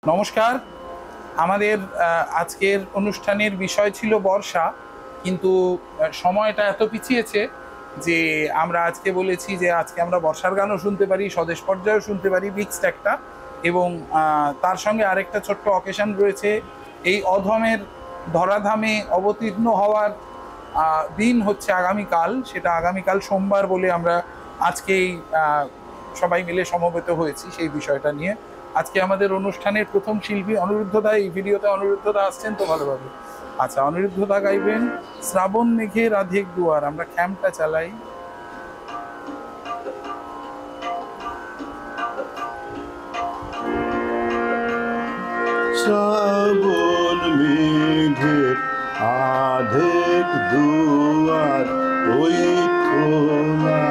নমস্কার। আমাদের আজকের অনুষ্ঠানের বিষয় ছিল বর্ষা, কিন্তু সময়টা এত পিছিয়েছে যে আমরা আজকে বলেছি যে আজকে আমরা বর্ষার গানও শুনতে পারি, স্বদেশ পর্যায়েও শুনতে পারি, মিক্সড একটা। এবং তার সঙ্গে আরেকটা ছোট্ট অকেশন রয়েছে। এই অধমের ধরাধামে অবতীর্ণ হওয়ার দিন হচ্ছে আগামীকাল। সেটা আগামীকাল সোমবার বলে আমরা আজকেই সবাই মিলে সমবেত হয়েছি সেই বিষয়টা নিয়ে। আজকে আমাদের অনুষ্ঠানের প্রথম শিল্পী অনিরুদ্ধদা। এই ভিডিওতে অনিরুদ্ধদা আসছেন তো ভালোভাবে। আচ্ছা, অনিরুদ্ধদা গাইবেন শ্রাবণ মেঘে রাধেক দুয়ার। আমরা ক্যাম্পটা চালাই। শ্রাবণ মেঘের আধেক দুয়ার ওই খোলা,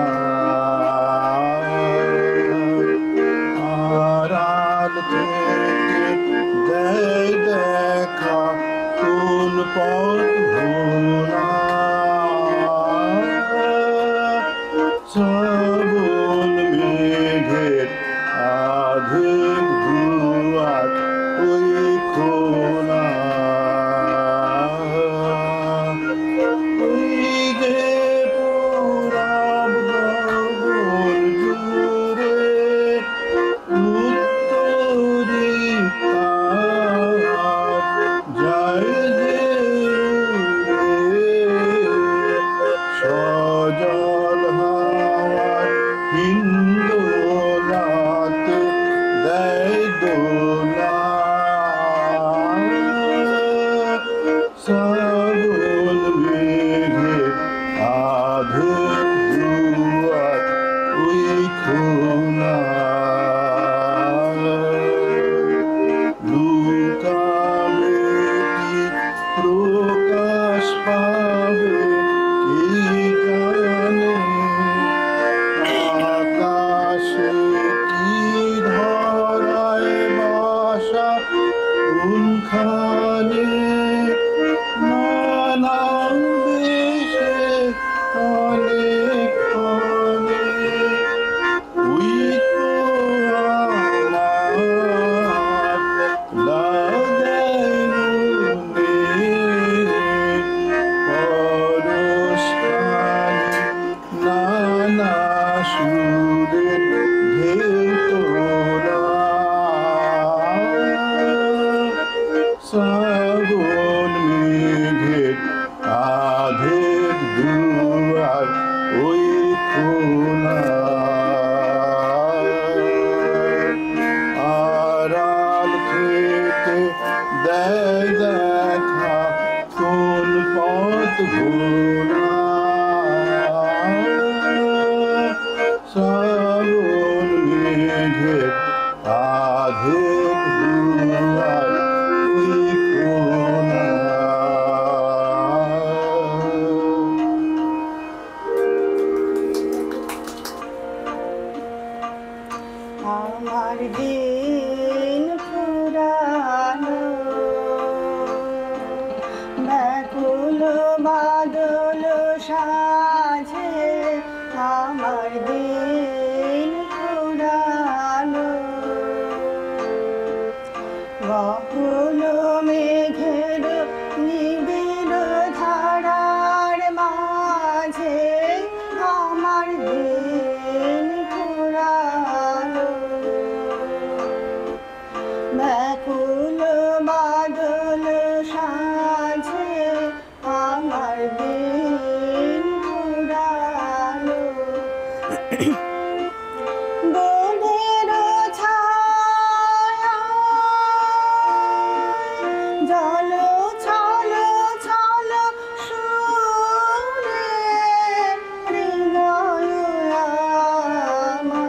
আড়াল থেকে দেয় দেখা কোন পথ ভোলা। শ্রাবণ মেঘের আধেক দুয়ার ওই খোলা, ওই যে পুরাব গগন জুড়ে উত্তরিতা যায় যে সজল হাওয়ার হিন্দোলাতে দেয় দোলা। শ্রাবণ মেঘের আধেক দুয়ার ওই খোলা, লুকাবে কি প্রকাশ পাবে কি জানে, আকাশে কি ধরায় বাসা কোনখানে, নানান দেশে অনেক ক্ষণে ওই তো আমার লাগাই মনে পরশখানি, নানা সুরের ঢেউ তোরা। শ্রাবণ মেঘের আধেক দুয়ার ওই খোলা, আড়াল থেকে দেয় দেখা কোন পথ ভোলা। শ্রাবণ মেঘের আধেক দুয়ার ওই খোলা। আমার দিন ফুরানো, ব্যাকুল বাদল সাজে। আমার দিন ফুরানো, বকুল মেঘের নিবিড় ধারার মাঝে। আমার দিন ফুরানো, ব্যাকুল বাদল সাজে। আমার দিন ফুরানো, বোনের ছায়ায় জল ছল ছল সুরে হৃদয় আমার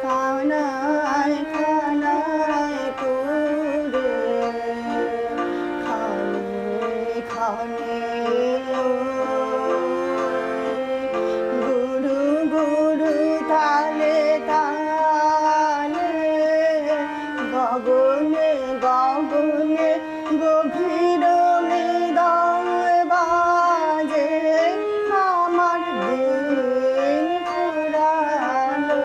কানায় কানায় পুরে, খানে খানে গুরু গুরু তালে তালে, গগনে গগনে গভীর মৃদয় বাজে। আমার দিন ফুরালো,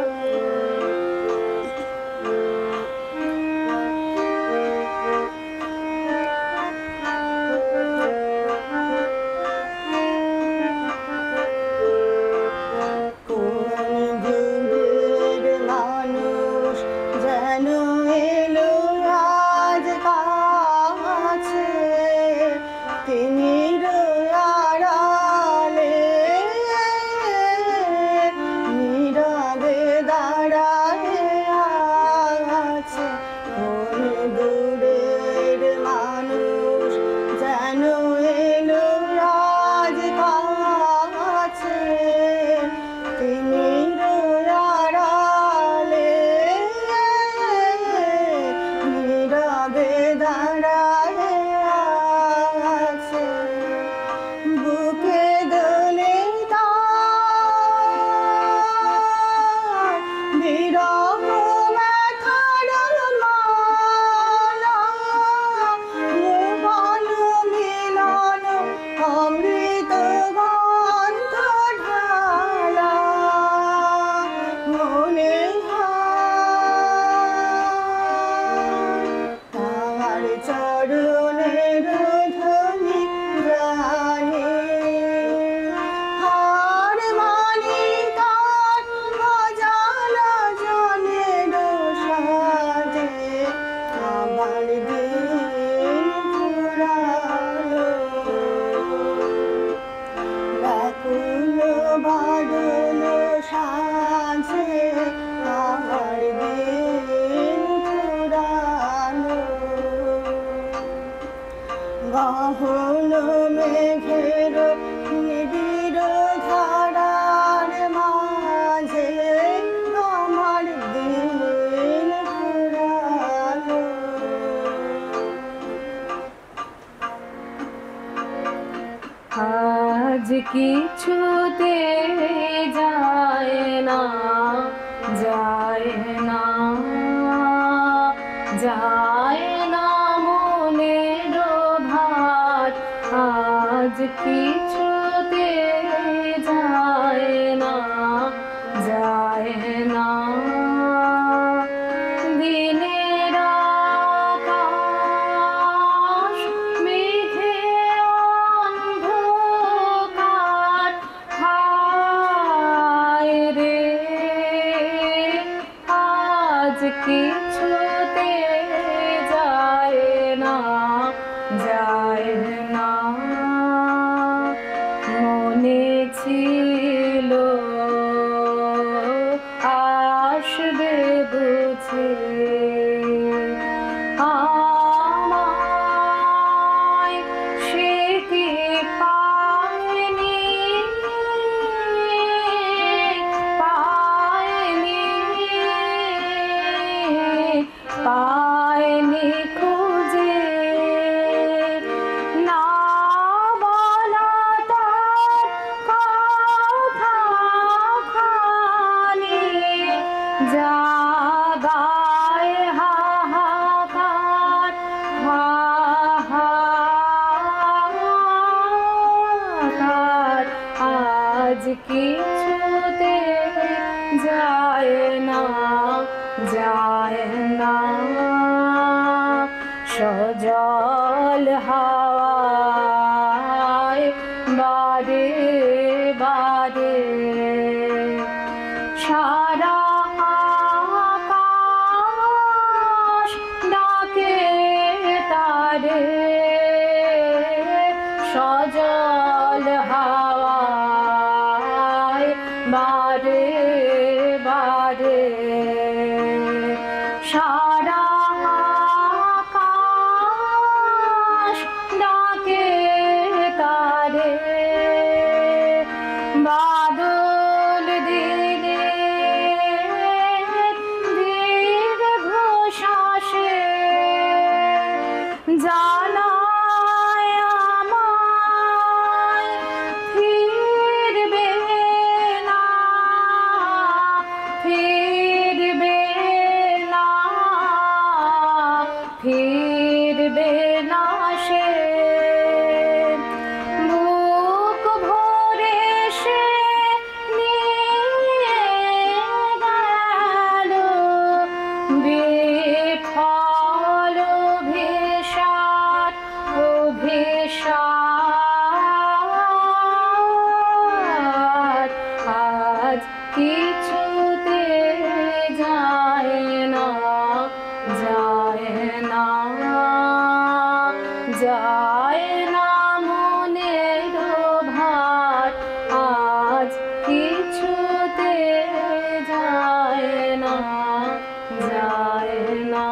গহন মেঘের নিবিড় ধারার মাঝে আমার দিন ফুরালো। আজ কিছুতে যায় না, যায় না, যায় না মনের ভার। আজ কিছুতে যায় না, যায় না। দিনের আকাশ মেঘে অন্ধকার, হায় রে আজ কিছুতে যায় না, যায় না। মনে ছিল আসবে বুঝি আমায়, সে কি পায়নি, পায়নি, পায়নি খুঁজে। না বলা তার কথাখানি, জাগায় হাহাকার, হাহাকার। আজ কিছুতে যায় না, যায় না। সজল হাওয়ায় বারে বারে সারা আকাশ ডাকে তারে। সজল হাওয়ায় বারে বারে সারা আকাশ ডাকে তারে। বাদল দিনে দীর্ঘ শ্বাসে জানায় আমায় ফিরবে না, ফিরবে না, ফিরবে না সে। বুক ভরে সে নিয়ে গেল বিফল অভিসার, অভিসার। আজ কিছুতে যায় না, যায় না, যায় না মনের ভার। আজ কিছুতে যায় না, যায় না।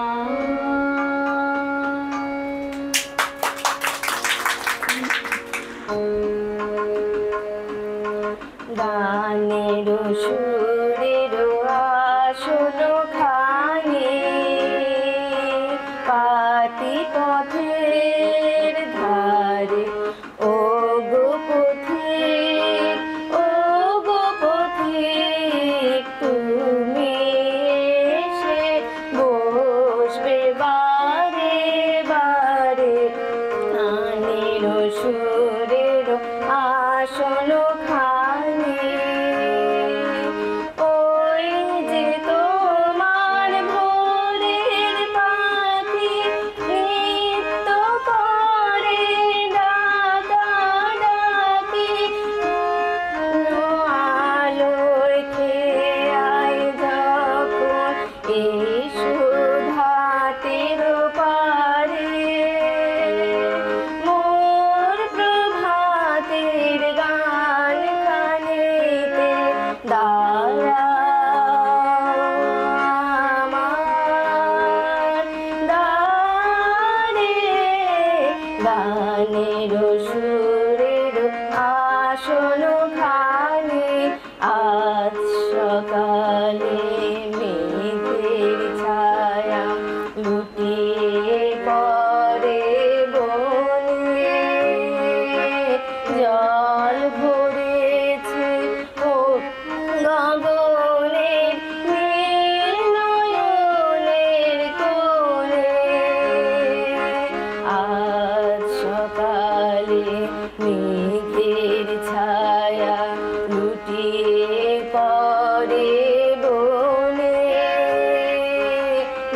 গানের সুরের আসন খানে পাতি পথের ধারে, ও গো পথিক, ও গো পথিক, তুমি এসে বসবে বারে বারে। গানের সুরের আসন খানে, ওই যে তোমার ভোরের পাখি নিত্য গানের সুরের আসন খানে আজ সকালে মেঘের ছায়া লুটিয়ে পড়ে বনে জল ভরেছে ও গগনের নীল নয়নের কোলে আজ সকালে মেঘের ছায়া লুটিয়ে পড়ে বনে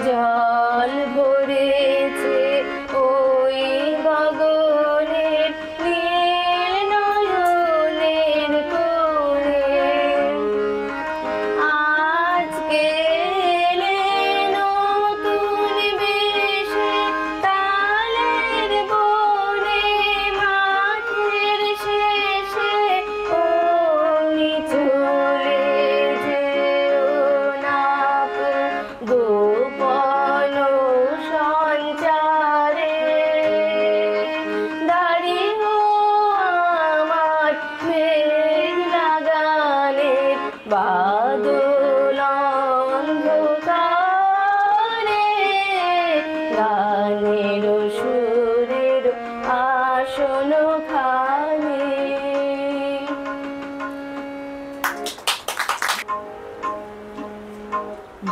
জল ভরেছে ওই গগনের নীল নয়নের কোলে আজকে এলে নতুন বেশে তালের বনে মাঠের শেষে অমনি চলে যেও না গোপন সঞ্চারে দাঁড়িয়ে আমার মেঘ লাগানে বাদল অন্ধকারে গানের সুরের আসন খানে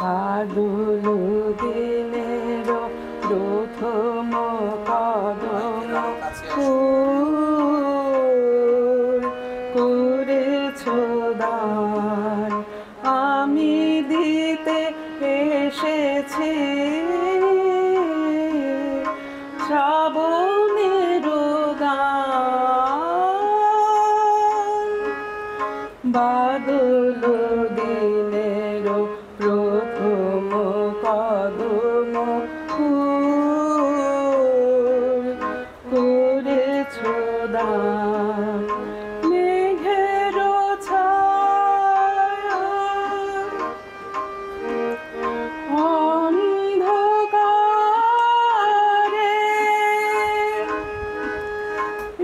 বাদল দিনের প্রথম কদম ফুল করেছ দান আমি দিতে এসেছি শ্রাবণের গান বাদল দিনের প্রথম কদম ফুল করেছ দান মেঘের ছায়া অন্ধকারে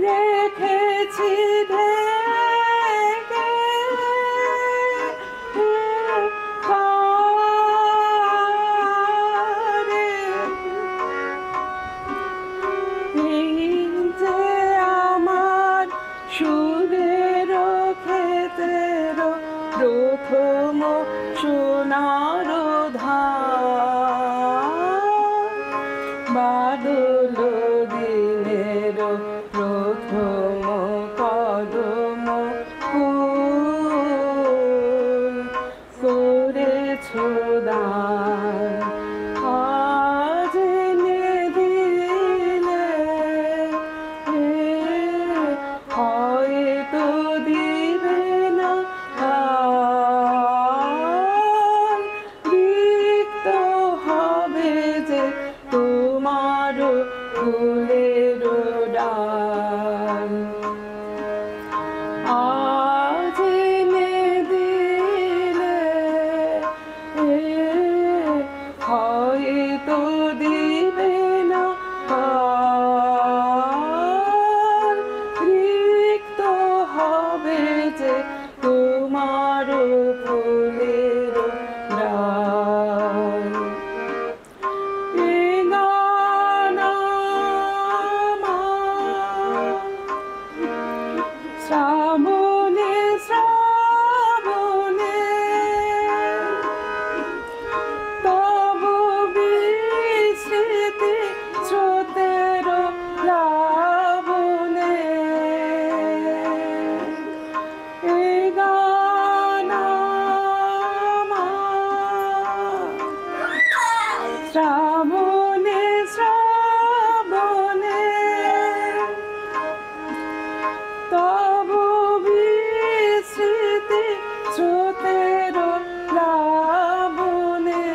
রেখেছি ঢেকে কারে এই যে আমার সুরের ক্ষেতের প্রথম সোনার ধান বাদল দিনের প্রথম কদম ফুল করেছ দান আজ এনে দিলে হয়তো দিবে না আর রিক্ত হবে যে তোমার ফুলের ডাল আজ এনে দিলে হয়তো দিবে না আর রিক্ত হবে যে তোমার ফুলের ডাল এ গান আমার শ্রাবণে শ্রাবণে তব বিস্মৃতি স্রোতের প্লাবনে এ গান আমার শ্রাবণে শ্রাবণে তব বিস্মৃতি স্রোতের প্লাবনে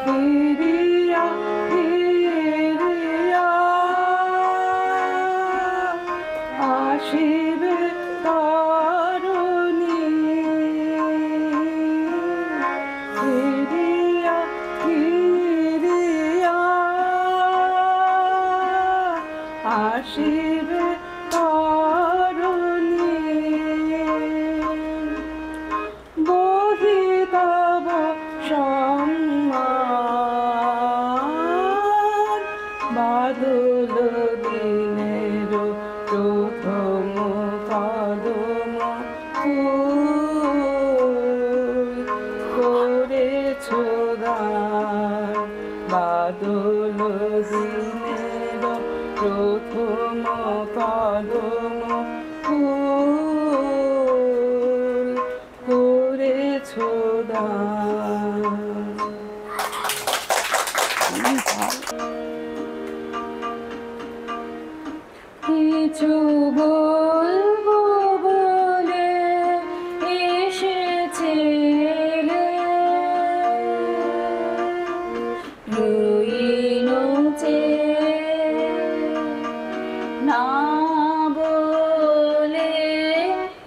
ফিরিয়া ফিরিয়া আসিবে তরুণী ফিরিয়া আসিবে তরুণী বহি তব সম্মান বাদল দিনের প্রথম কদম ফুল করেছ দান বাদল দিনের প্রথম কদম ফুল করেছ দান। কিছু বলবো বলে এসেছিলে রইনো চেয়ে না বলে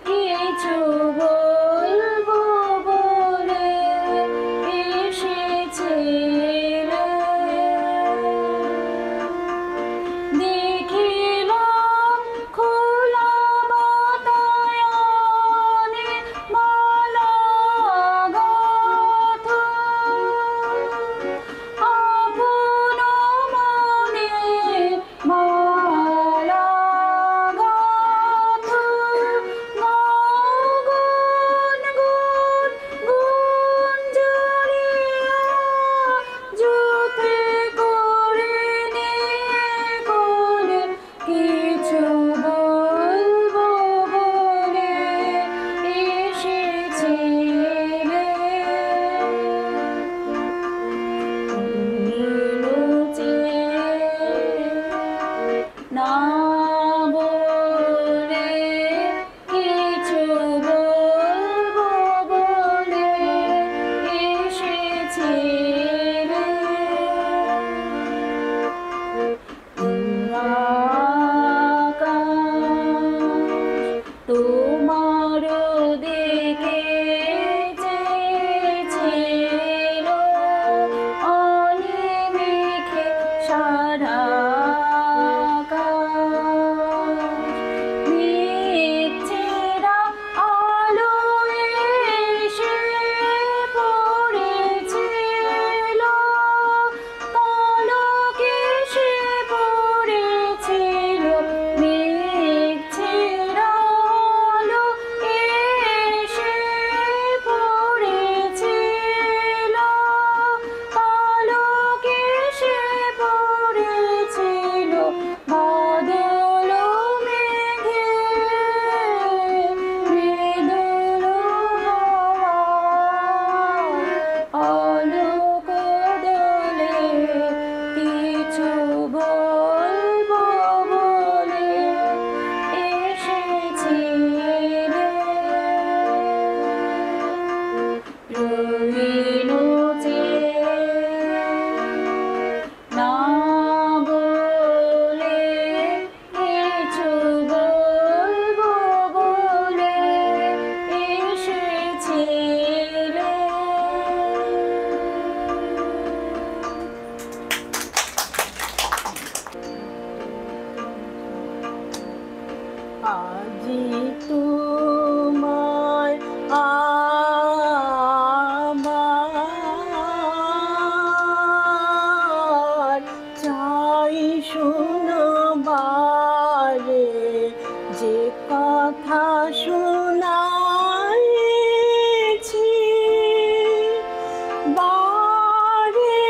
কিছু বলবো বলে এসেছিলে দেখিলাম খোলা বাতায়নে মালা গাঁথ আপন মনে মালা গাঁথ গুন গুন গুন জড়িয়া জুতে করে নিয়ে কোলে কিছু বলবো বলে এসেছিলে না বলে কিছু বলবো বলে এসেছিলে আকাশ তোমার দিকে চেয়েছিল অনিমেষে সারা আকাশ মেঘেরা আলো এসে পড়েছিল কালকে সে পড়েছিল মেঘেরা আলো এসে পড়েছিল কালকে সে পড়েছিল বাদল মেঘে মৃদুল হাওয়ায় আলোক দোলে কিছু বলবো বলে এসেছিলে রইনো চেয়ে না বলে কিছু বলবো বলে এসেছিলে। আজি তোমায় আমার চাই শোনাবারে যে কথা শোনাইছি বারে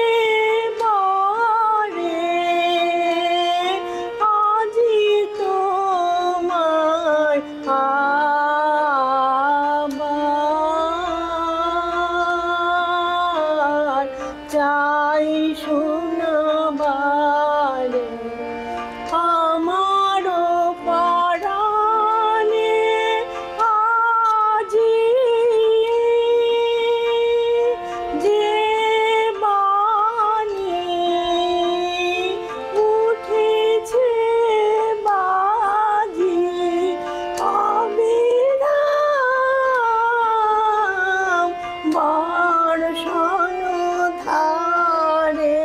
বারে আজি তোমায় আমার চাই শোনাবারে আমারও পরাণে আজি যে বাণী উঠেছে বাজি অবিরাম বর্ষণ ধারে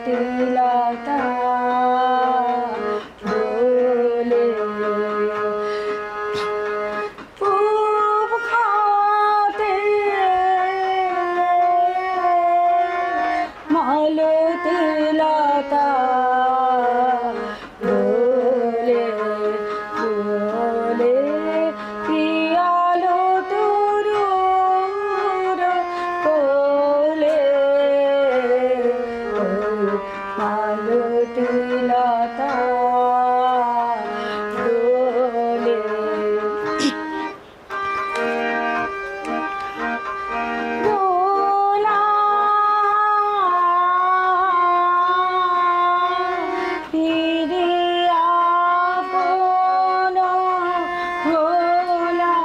মালতীলতা দোলে পূব খাতে মালতীলতা দোলে দোলে পিয়ালো তরুর কোলে মালতীলতা দোলে দোলা ফিরিয়া আপন ভোলা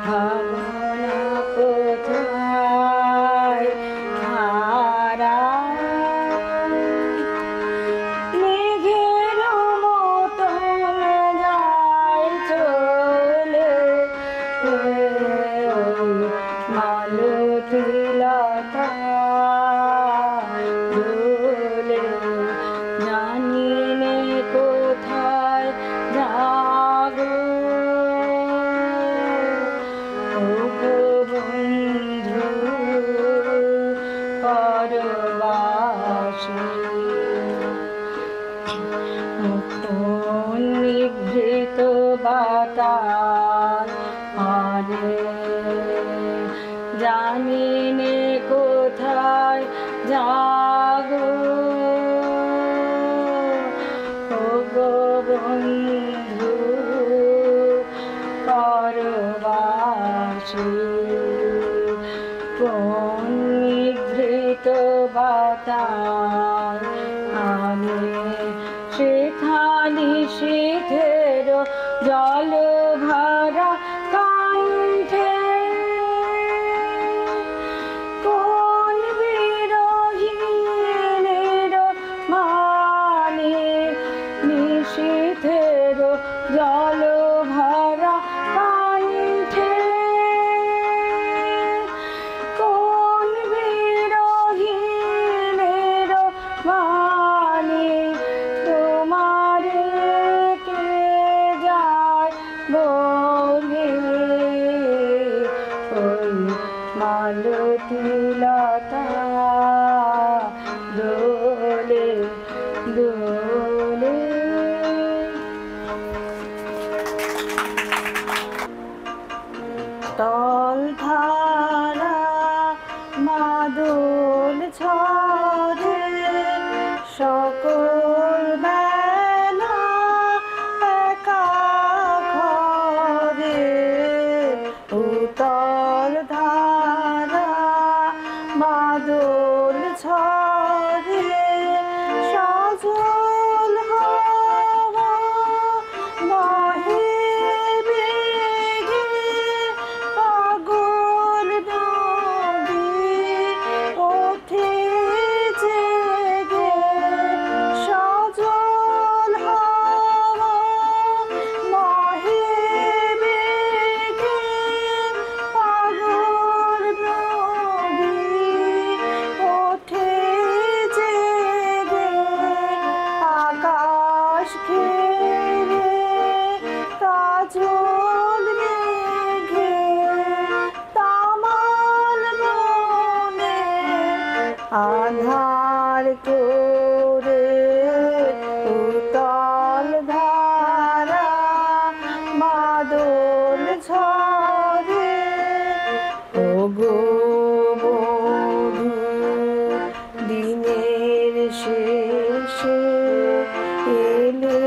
ভাবনা কোথায় হারায় মেঘের মতন যায় চলে মালতীলতা দোলে জানি নে কোথায় যাগো ও গো বন্ধু পরবাসী নিভৃত বাতাস আরে জানি নে কোথায় যাগো ও গো বন্ধু পরবাসী কোন নিভৃত বাতাস আমি সেখানে শীতের জল ভরা কণ্ঠে কোন বিরহীনের মানে নিশীথের জল ভরা কণ্ঠে কোন বিরহীনের মানে তোমার কে যায় বলে ওই মালতীলতা দোলে দোলে তল ধারা মাদল ছড়ে সকল বেলা একা ঘরে উতল ধারা মাদল ছড়ে সজল হাওয়া বহে বেগে পাগল নদী ওঠে জেগে সজল হাওয়া বহে বেগে পাগল নদী ওঠে জেগে আকাশ ঘেরে কাজল মেঘে তামাল মনে আধার করে উতল ধারা মাদল ঝরে ও গো বধূ দিনের শেষে এলে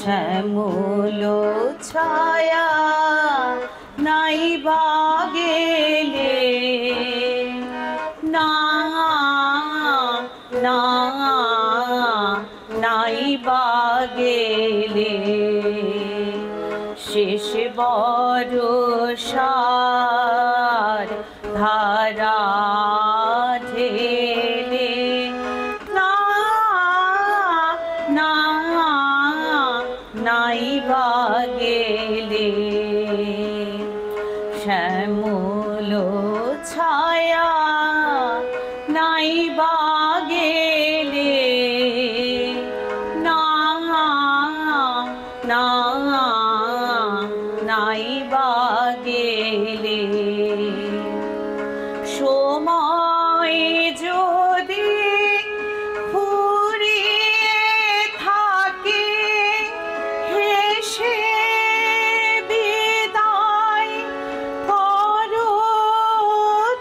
শ্যামল ছায়া নাই বা গেলে না না নাই বা গেলে শেষ বরষার ধারা ঢেলে না না নাই বা গেলে শ্যামল ছায়া নাই বা গেলে না না নাই বা গেলে সময় যদি ফুরিয়ে থাকে হেসে বিদায় করো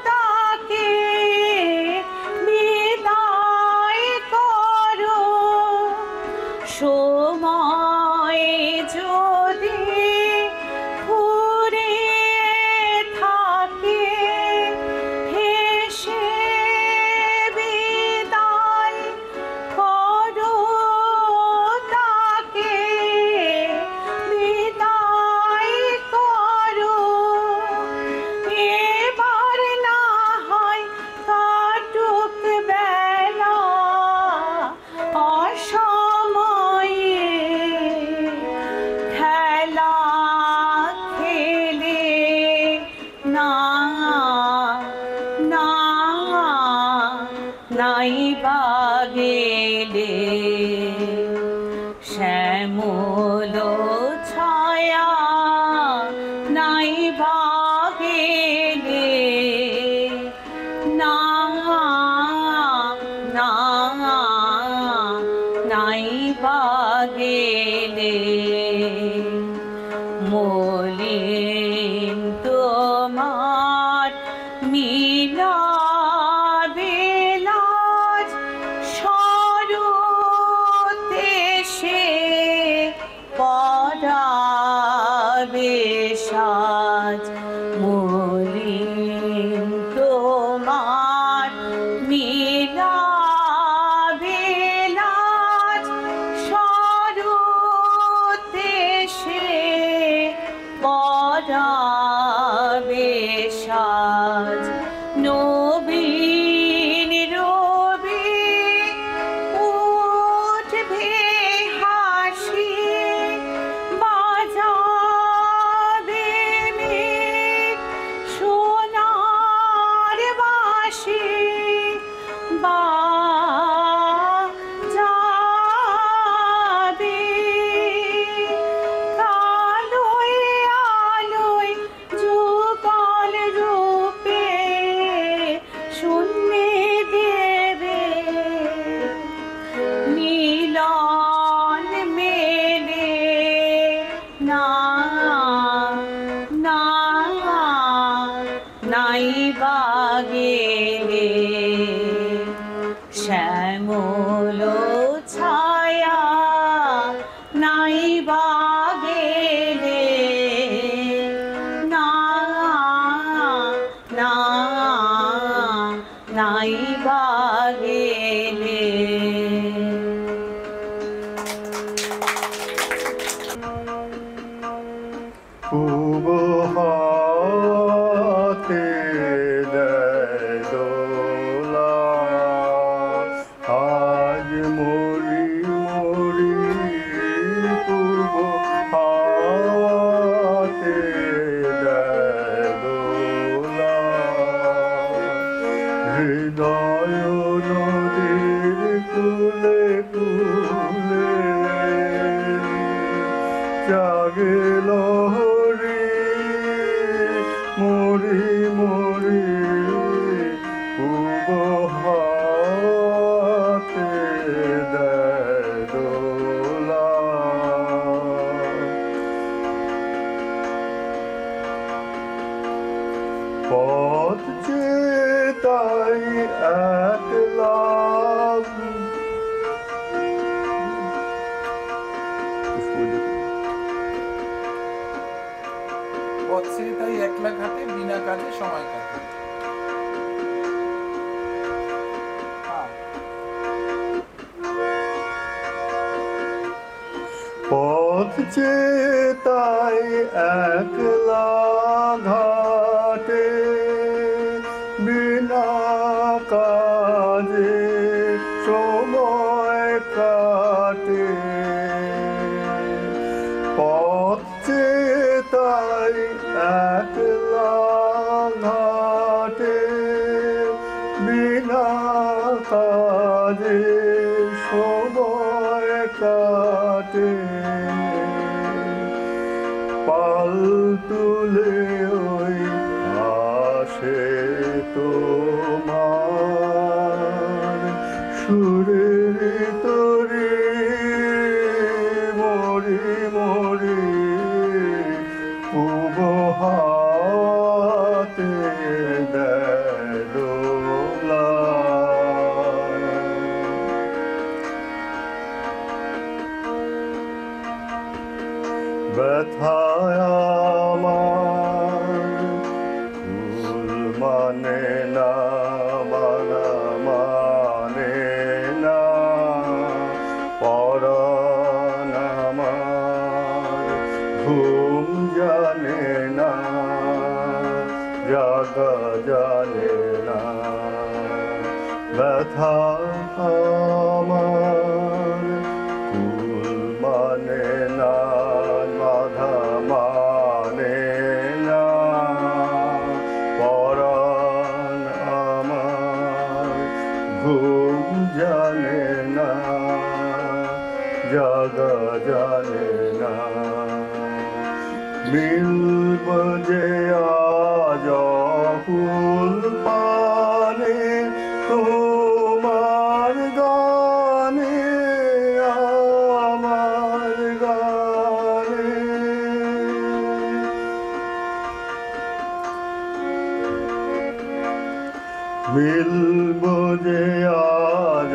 তাকে বিদায় করো সময় যদি ফুরিয়ে থাকে হেসে বিদায় করো তাকে বিদায় করো এবার না হয় কাটুক বেলা অসময়ে খেলা খেলে না না নাই বা গেলে শ্যামল ছায়া নাই বা গেলে না না নাই বা গেলে মলিন তোমার মিলাবে লাজ শরতে সে পরাবে সাজ মলিন তোমার মিলাবে লাজ শরতে সে পরাবে সাজ নবীন রবি উঠবে হাসি বাজাবে মেঘ সোনার বাঁশি বাজাবে আলোয় আলোয় যুগল রূপে শূন্যে দেবে মিলন মেলে না না নাই বা গেলে শ্যামল ছায়া নাই বা গেলে না না নাই বা গেলে পূব হাতে দেয় দোলা আজ মরি মরি পূব হাতে দেয় দোলা হৃদয় নদী পথ চেয়ে তাই একলা ঘাটে বিনা কাজে সময় কাটে। পথ চেয়ে তাই একলা ঘাটে বিনা কাজে সময় কাটে। পাল তুলে ওই আসে তোমার সুরের তরি মরি মরি পূব হাতে দেয় দোলা। ব্যথায় আমার ফুল মানে না মালা মানে না পরাণ আমার ঘুম জানে না জাগা জানে না। ব্যথা আমার ফুল মানে না বাধা মানে না পরাণ আমার ঘুম জানে না জাগা জানে না। মিলব যে আজ ফুল পানে তোমার গানে আমার গানে। মিলব যে আজ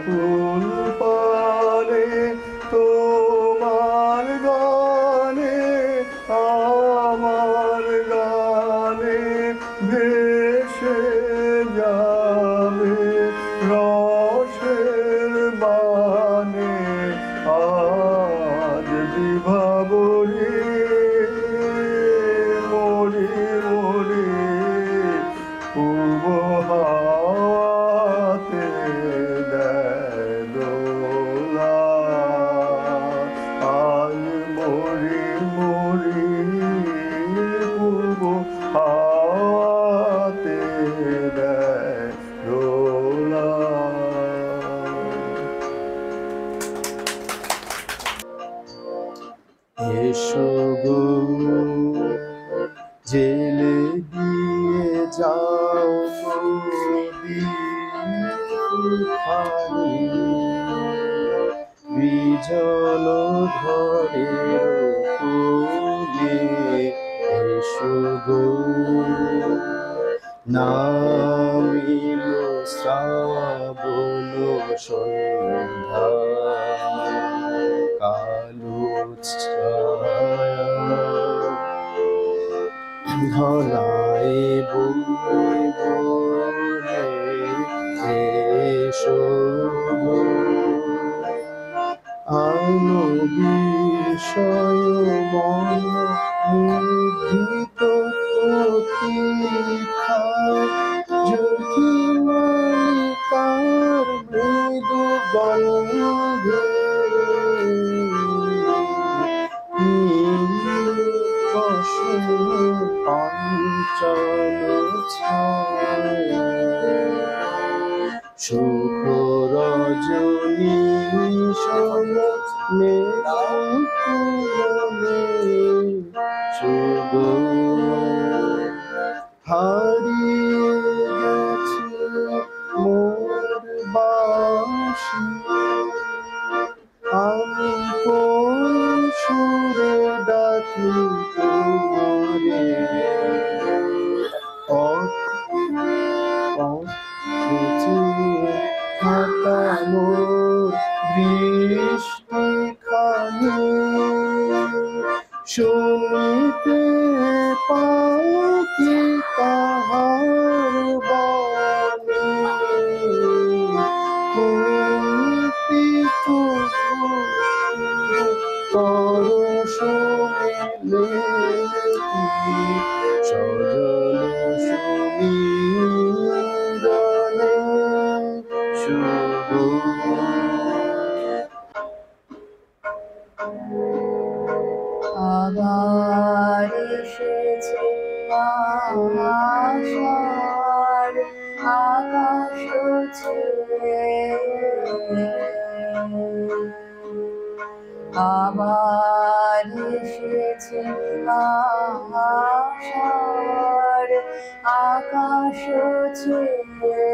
ফুল পানে তোমার গানে আমার গানে ভেসে যাবে রসের বানে আজ বিভাবরী মরি মরি পূব হাতে দেয় দোলা। আজ মরি মরি পূব হাতে দেয় দোলা। এসো গো জেলে দিয়ে যাও খানি বিজন ঘরের কোলে। এসো গো নামিল শ্রাবণ সন্ধ্যা কালো ছায়া ধলাই বই বলে। এসো গো আলো বিষয় মন মুদ্রিত প্রতীক্ষায় জ্যোতির্ময়িকার মৃদু গন্ধে কাঞ্চন ছায়া সুখ রজনী সম মেঘে শুভ হারিয়ে গেছে মোর বাঁশি। আমি কোন সুরে ডাকি তোমারে থাকা মোর বৃষ্টি খানি শুনিতে পাখি তাহার বাণী আবার এসেছে আষাঢ় আকাশ ছুঁয়ে, আবার এসেছে আষাঢ় আকাশ ছুঁয়ে,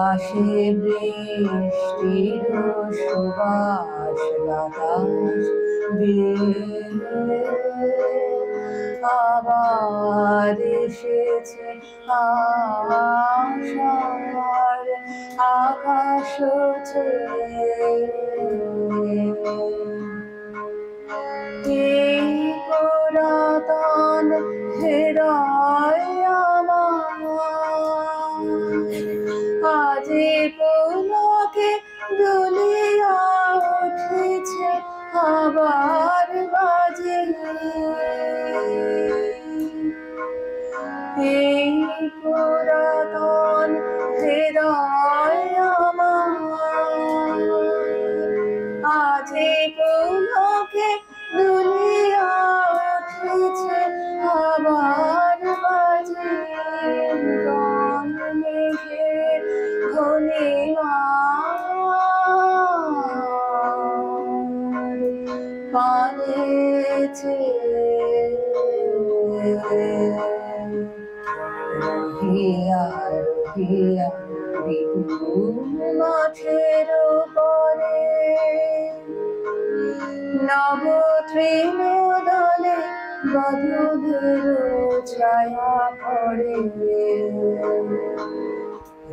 আসে বৃষ্টির সুবাস বাতাস বেয়ে, আবার এসেছে আষাঢ় আকাশ ছুঁয়ে, এই পুরাতন হৃদয় আমার আজি পুলকে দুলিয়া উঠেছে আবার বাজে, এই পুরাতন হৃদয় আমার আজি পুলকে দুলিয়া উঠেছে আবার বাজে, রং মেঘের ঘূর্ণিমার পানেছে, রহিয়া রহিয়া বিপুল মাঠের উপরে নব তৃণদলে বধূদের ছায়া পড়ে,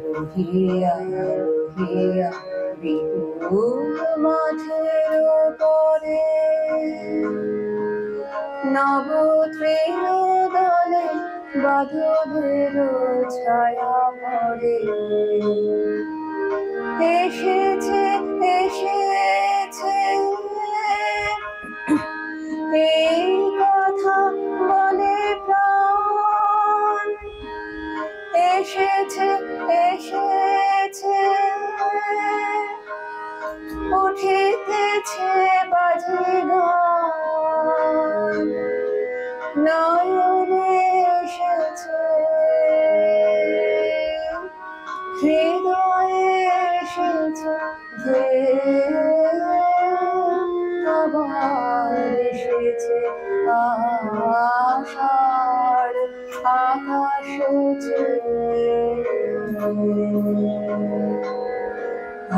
রহিয়া রহিয়া বিপুল মাঠের উপরে নব তৃণদলে বধূদের ছায়া পড়ে, এসেছে এসেছে এই কথা বলে প্রাণ, এসেছে এসেছে উঠিতেছে বাজে গান, নয়নে এসেছে হৃদয়ে এসেছে আবার এসেছে আষাঢ় আকাশ ছুঁয়ে,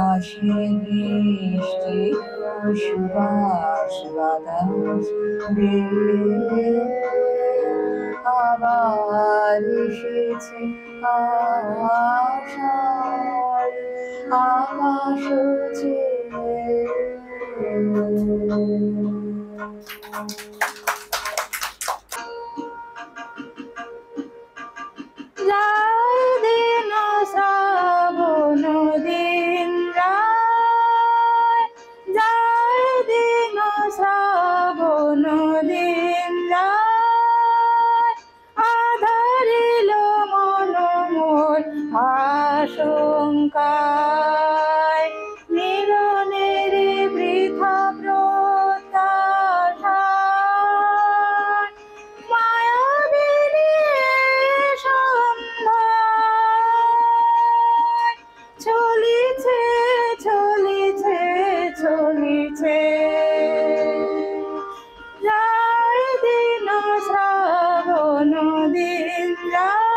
আসে বৃষ্টি সুবাস বাতাস বেয়ে, আবার এসেছে আষাঢ় আকাশ ছুঁয়ে। যায় দিন শ্রাবণ দিন যায়, যায় দিন শ্রাবণ দিন যায়, আধারিল মন মোর আশঙ্কায়, মিলনের বৃথা প্রত্যাশায়, মায়াবিনী সন্ধ্যায় চলিছে চলিছে চলিছে, যায় দিন শ্রাবণ দিন যায়,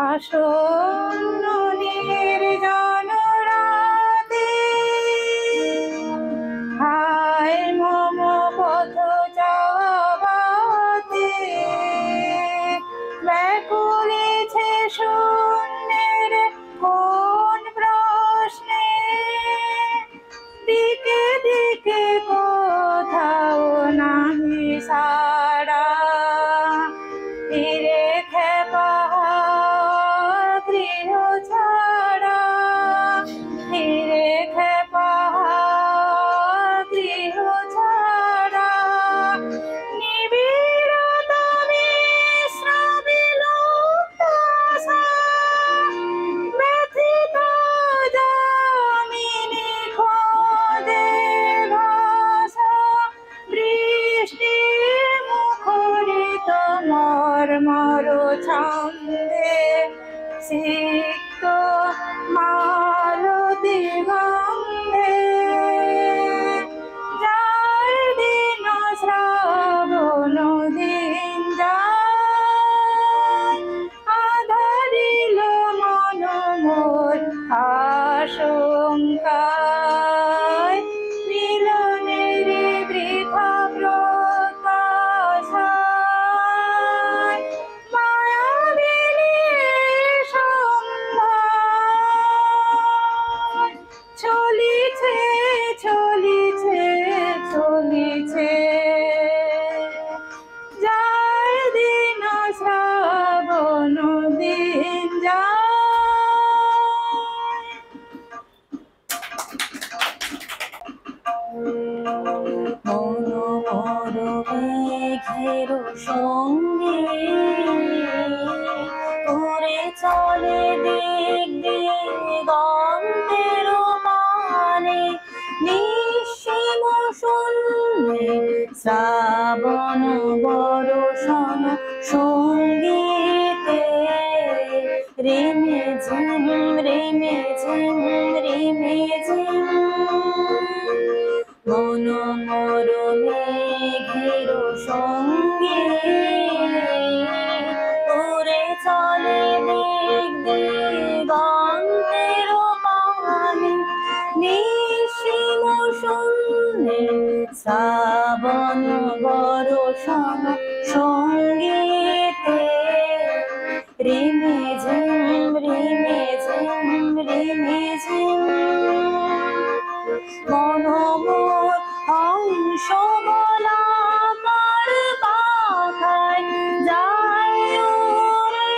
আসন্ন নির্জন রাতে, হায় মম পথ যাওয়াতে, ব্যাকুলিছে শূন্যের কোন প্রশ্নে, দিকে দিকে কোথাও নাহি সাড়া, তীরে খেপা গৃহ সিক্ত মালতী গন্ধে যার দিন শ্রাবণ দিন যায় আধারিল মন মোর আশঙ্কায় মিলনের বৃথা প্রত্যাশায় মায়াবিনী সন্ধ্যায় চলিছে চলিছে চলিছে যায় দিন শ্রাবণ দিন যায়। মনোহর মেঘের সঙ্গে উড়ে চলে দিক দিগন্তের পানে নিঃসীম শূন্যে শ্রাবণ বর্ষণ সঙ্গীতে রেমে ঝিম রেমে ঝিম রেমে ঝিম মনোহর মেঘের সঙ্গে উড়ে চলে দিক দিগন্তের পানে নিঃসীম শূন্যে শ্রাবণ বর্ষণ সঙ্গীতে রেমে ঝিম রেমে ঝিম রেমে ঝিম মনোমোর হংস বলাকার পাখায় যায় ওরে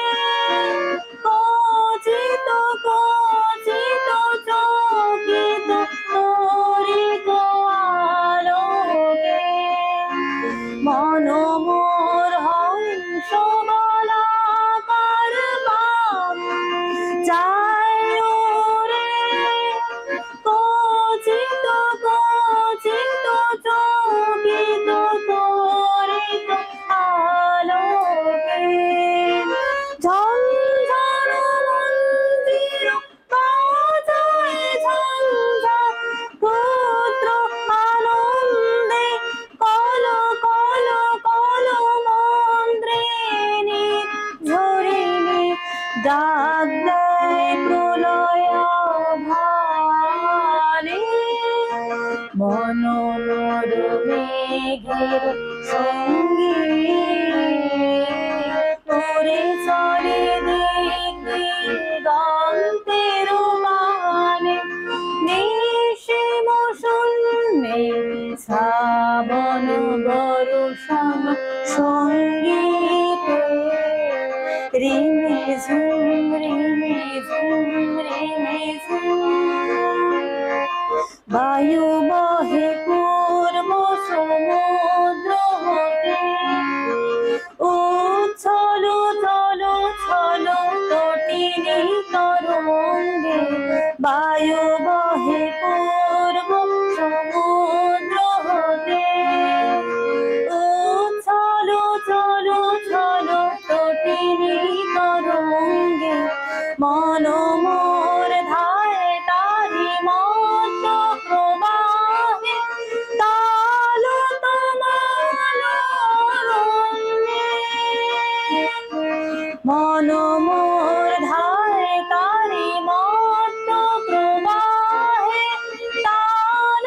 কচিত কচিত চকিত তরিত আলোকে মনোমোর হংস বলাকার পাখায় যায় ওরে কচিত কচিত চকিত তরিত আলোকে ঝঞ্ঝার মন্দির বাজায় ঝঞ্ঝা পুত্র আনন্দে কল কল কল মন্ত্রিণী ঝরিণী ডাক দেয় প্রলয় ভালে মনোহর মেঘের সঙ্গে উড়ে চলে দিক দিগন্তের পানে নিঃসীম শূন্যে শ্রাবণ বর্ষণ সঙ্গীতে রেমে ঝুম রেমে ঝুম রেমে ঝুম বায়ু বহে পূর্ব সমুদ্র হতে উচ্ছল উথল ছল তটিনী তরঙ্গে বায়ু বহে পূর্ব সমুদ্র হতে উচ্ছল উথল ছল তটিনী তরঙ্গে মনোমোর ধায় তারি মত প্রবাহে তাল মনোমোর ধায় তারি মত প্রবাহে তাল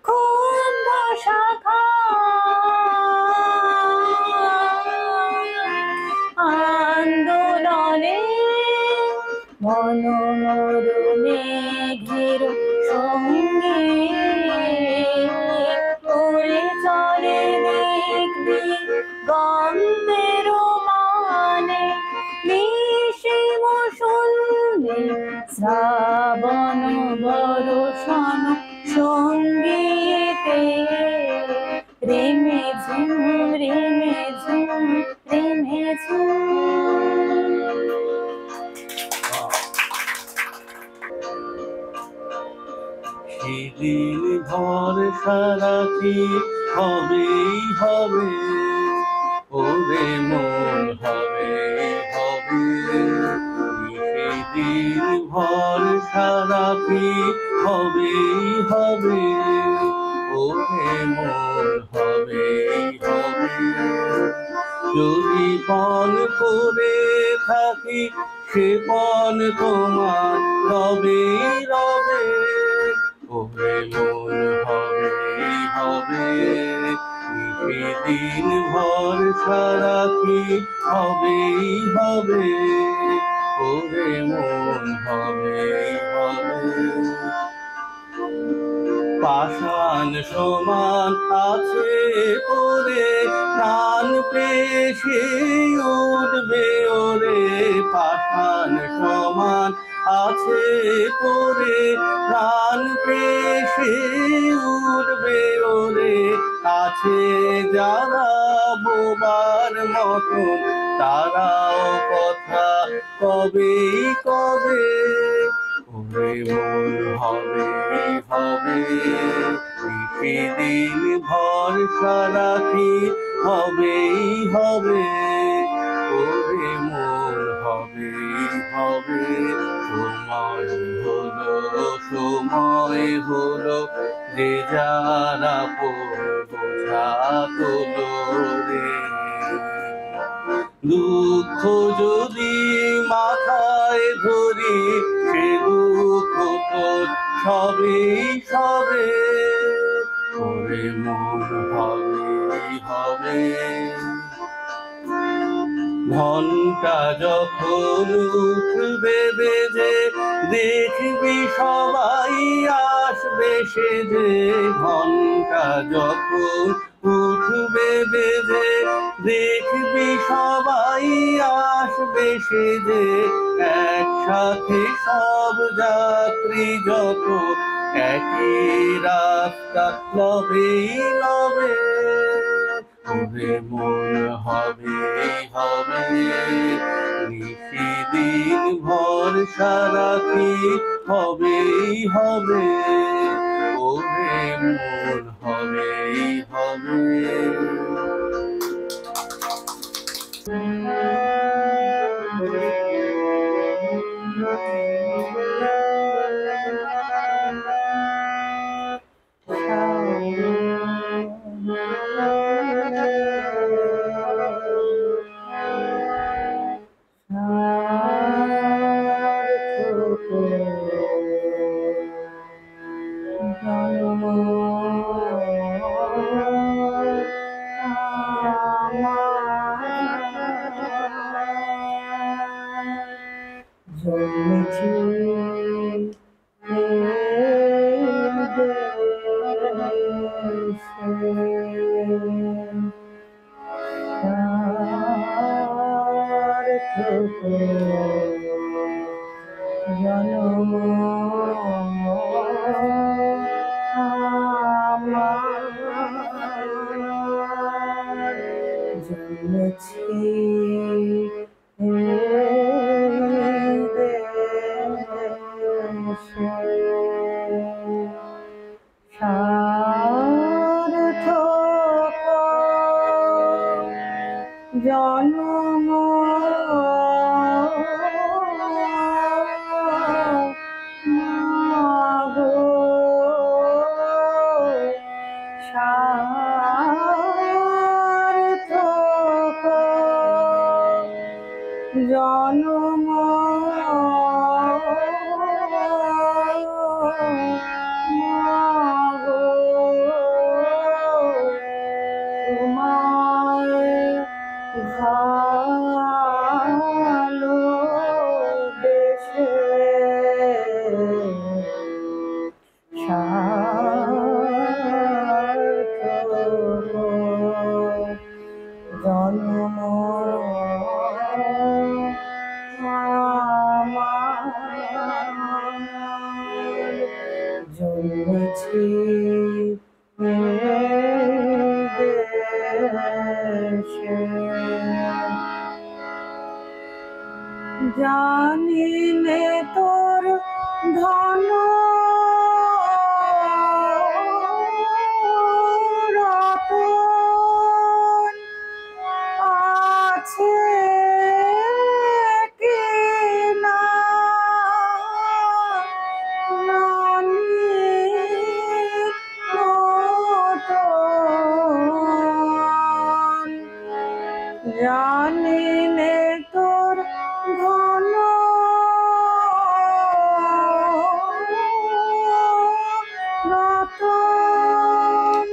ক্ষুব্ধ শাখা আন্দোলনে মনোহর মেঘের সঙ্গে উড়ে চলে দিক দিগন্তের পানে নিঃসীম শূন্যে শ্রাবণ বর্ষণ সঙ্গীতে রেমে ঝুম রেমে ঝুম রেমে ঝুম। সেদিন ভরসা রাখি হবেই হবে হবেই হবে, ওরে মোর হবেই হবে। যদি পণ করে থাকি সে পণ তোমার রবেই রবে, ওরে মন হবেই হবে। দিন ভর সারাকি হবেই হবে, ওরে মন হবেই হবে। পাষাণ সমান আছে ওরে প্রাণ পেশে উঠবে ওরে, পাষাণ সমান আছে ওরে প্রাণ পেশে উঠবে ওরে। আছে যারা বোবার মতন তারাও কথা কবেই কবে, ওরে মন হবেই হবে। দিন ভর সারাকি হবেই হবে, ওরে মন হবেই হবে। সময় হলো সময় হলো যে যারা বোঝা তোলো রে। দুঃখ যদি মাথায় ধরি সে দুঃখ তোর সবেই সবে, ওরে মন হবেই হবে। ঘন্টা যখন উঠবে বেজে দেখবি সবাই আসবে সেজে, ঘন্টা যখন উঠবে বেজে দেখবি সবাই আসবে সেজে। একসাথে সব যাত্রী যত একই রাস্তা লবেই লবে, ওরে মন হবেই হবে। দিন ভর সারাকি হবেই হবে, ওরে মন হবেই হবে। জনম মাগো সার্থক জনম মাগো ভালোবেসে সার্থক জন্ম আমার জন্মেছি দেশে। জানিলে তোর ধন রতন আছে কি না, নানি জানি নে তোর ধন রতন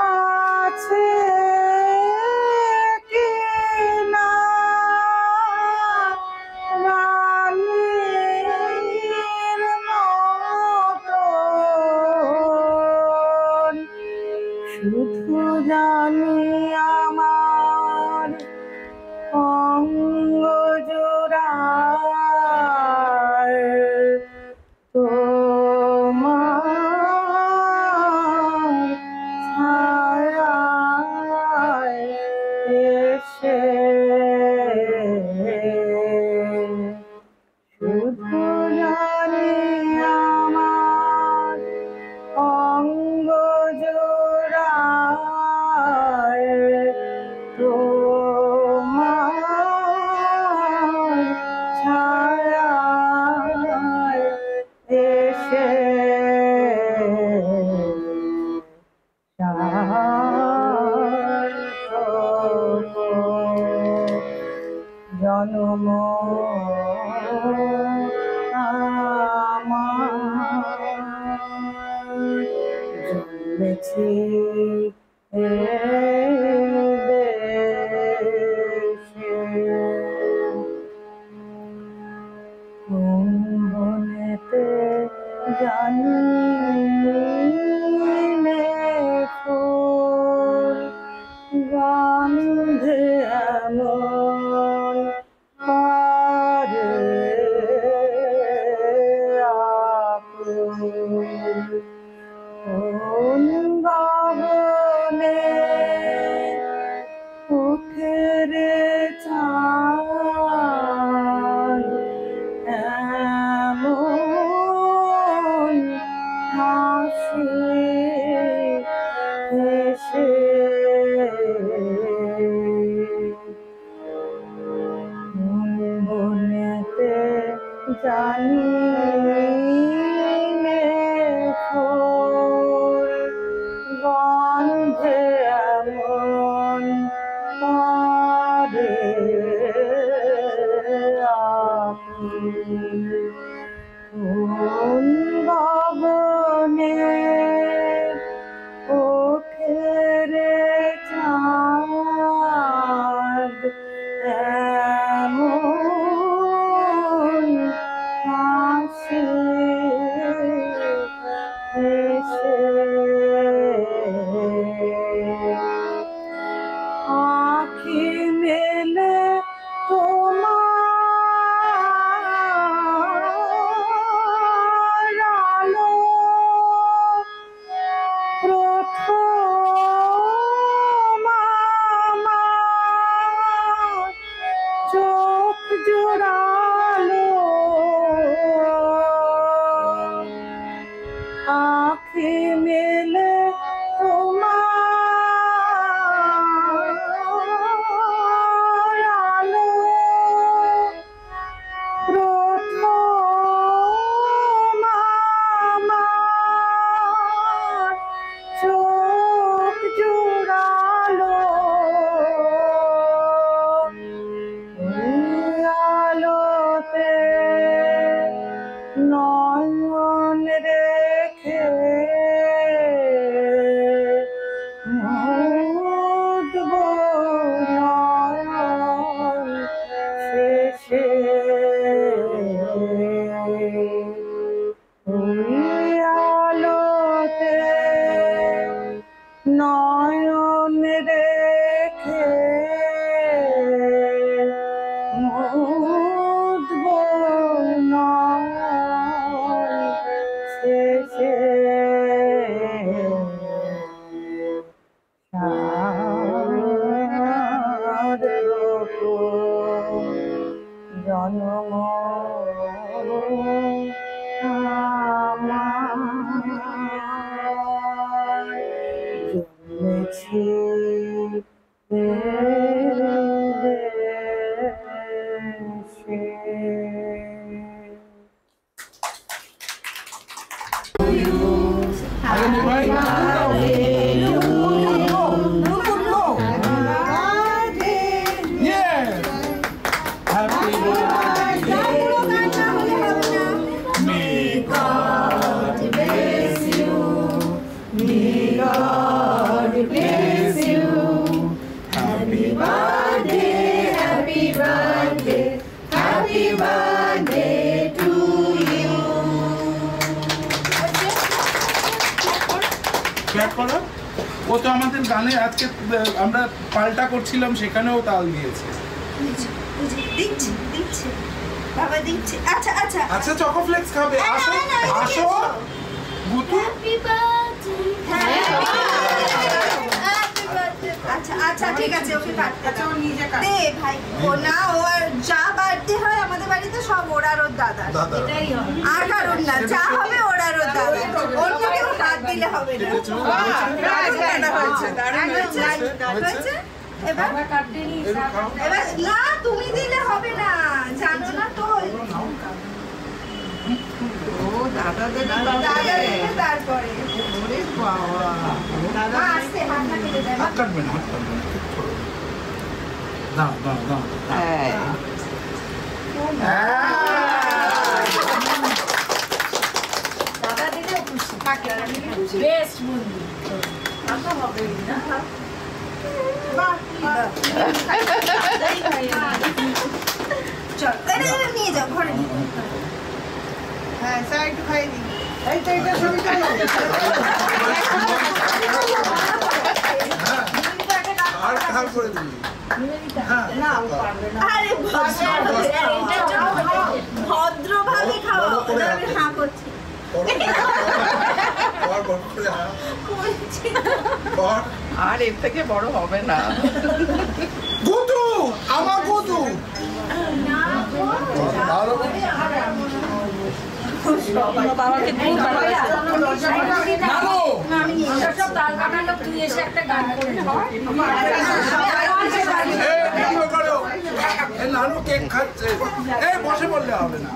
আছে কি না রানীর মতন শুধু জানি আমার অঙ্গ জোড়ায় তোমার ছায়ায় এসে শুধু জানি আমার অঙ্গ জোড়ায় তোমার ছায়ায় এসে সার্থক জন্ম আমার জন্মেছি এ দেশে কোন বনেতে জানি নে ফুল গন্ধে এমন পারে আকুল কোন গগনে উঠে রে চাঁদ এমন হাসি হেসে ও তো আমাদের গানে আজকে আমরা পাল্টা করছিলাম, সেখানেও তাল দিয়েছে। দিচ্ছি দিচ্ছি বাবা দিচ্ছি। আচ্ছা আচ্ছা আচ্ছা চকোফ্লেক্স খাবে? আসো আসো গুতু। আচ্ছা আচ্ছা ঠিক আছে, ওকে কাটতে দাও। দে ভাই, ও না ও আর যা বাড়তে হয় আমাদের বাড়িতে সব ওর আর ওর দাদা, আর কারণ না, যা হবে ওর আর ওর দাদা, অন্য কেউ হাত দিলে হবে না। হয়েছে? এবার এবার না তুমি দিলে হবে না, জানো না তো। দাদা দিলে তারপরে দাদা আসতে হাত না কেটে দেয়। হাত কাটবে না, হাত কাটবে না, ঠিক করো। দাও দাও দাও। দাদা দিলে খুশি বেস্ট বন্ধু কথা হবে না। চল এটা নিয়ে যাও ঘরে নিয়ে যাও। হ্যাঁ স্যার একটু খাইয়ে দিন। এই তো এটা ছবিটা আর কাল করে দিবি। আরে ভদ্রভাবে খাও। আমি হাঁ করছি। আর এর থেকে বড় হবে না। গুতু, আমার গুতু। বাবাকে নানু সব তাল কাটালো, তুই এসে একটা গান করে নানু কেক খাচ্ছে। বসে বললে হবে না।